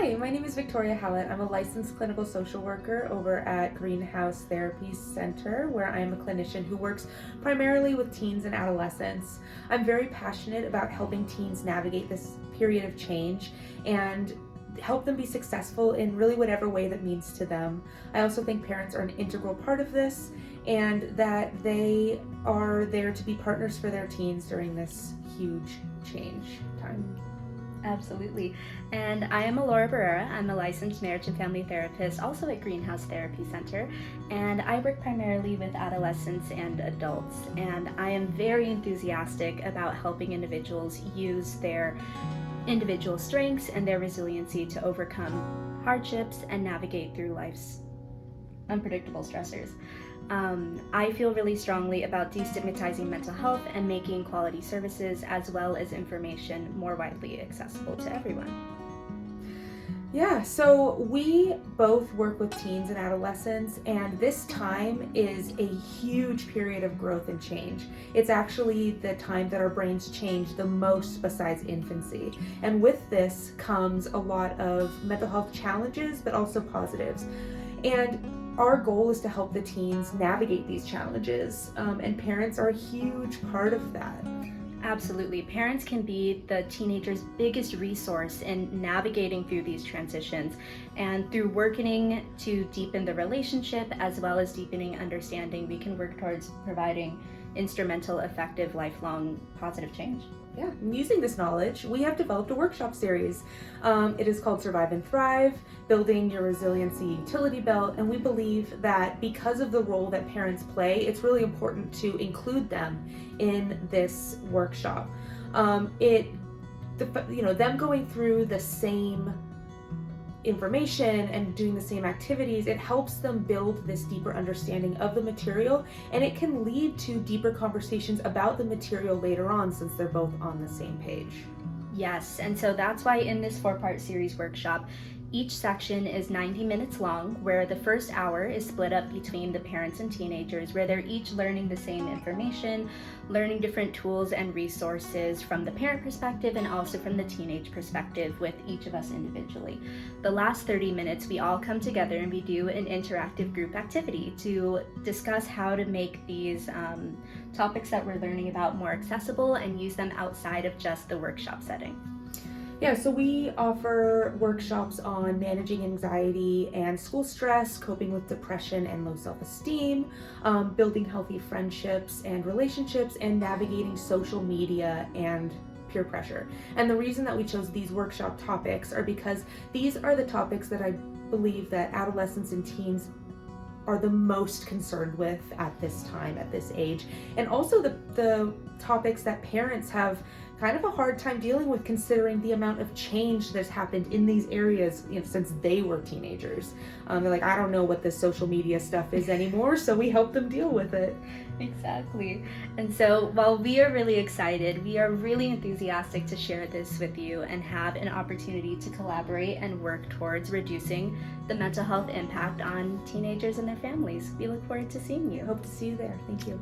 Hi, my name is Victoria Halote. I'm a licensed clinical social worker over at Greenhouse Therapy Center, where I am a clinician who works primarily with teens and adolescents. I'm very passionate about helping teens navigate this period of change and help them be successful in really whatever way that means to them. I also think parents are an integral part of this and that they are there to be partners for their teens during this huge change time. Absolutely. And I am Alora Barrera. I'm a licensed marriage and family therapist, also at Greenhouse Therapy Center. And I work primarily with adolescents and adults. And I am very enthusiastic about helping individuals use their individual strengths and their resiliency to overcome hardships and navigate through life's unpredictable stressors. I feel really strongly about destigmatizing mental health and making quality services as well as information more widely accessible to everyone. Yeah, so we both work with teens and adolescents, and this time is a huge period of growth and change. It's actually the time that our brains change the most besides infancy. And with this comes a lot of mental health challenges, but also positives. And our goal is to help the teens navigate these challenges, and parents are a huge part of that. Absolutely. Parents can be the teenager's biggest resource in navigating through these transitions, and through working to deepen the relationship as well as deepening understanding, we can work towards providing instrumental, effective, lifelong positive change. Yeah, and using this knowledge, we have developed a workshop series. It is called Survive and Thrive, Building Your Resiliency Utility Belt, and we believe that because of the role that parents play, it's really important to include them in this workshop. Them going through the same information and doing the same activities, it helps them build this deeper understanding of the material, and it can lead to deeper conversations about the material later on since they're both on the same page. Yes, and so that's why in this 4-part series workshop, each section is 90 minutes long, where the first hour is split up between the parents and teenagers, where they're each learning the same information, learning different tools and resources from the parent perspective and also from the teenage perspective with each of us individually. The last 30 minutes, we all come together and we do an interactive group activity to discuss how to make these topics that we're learning about more accessible and use them outside of just the workshop setting. Yeah, so we offer workshops on managing anxiety and school stress, coping with depression and low self-esteem, building healthy friendships and relationships, and navigating social media and peer pressure. And the reason that we chose these workshop topics are because these are the topics that I believe that adolescents and teens are the most concerned with at this time, at this age, and also the topics that parents have kind of a hard time dealing with, considering the amount of change that's happened in these areas, since they were teenagers. They're like, I don't know what this social media stuff is anymore, so we help them deal with it. Exactly. And so while we are really excited, we are really enthusiastic to share this with you and have an opportunity to collaborate and work towards reducing the mental health impact on teenagers and their families. We look forward to seeing you. Hope to see you there. Thank you.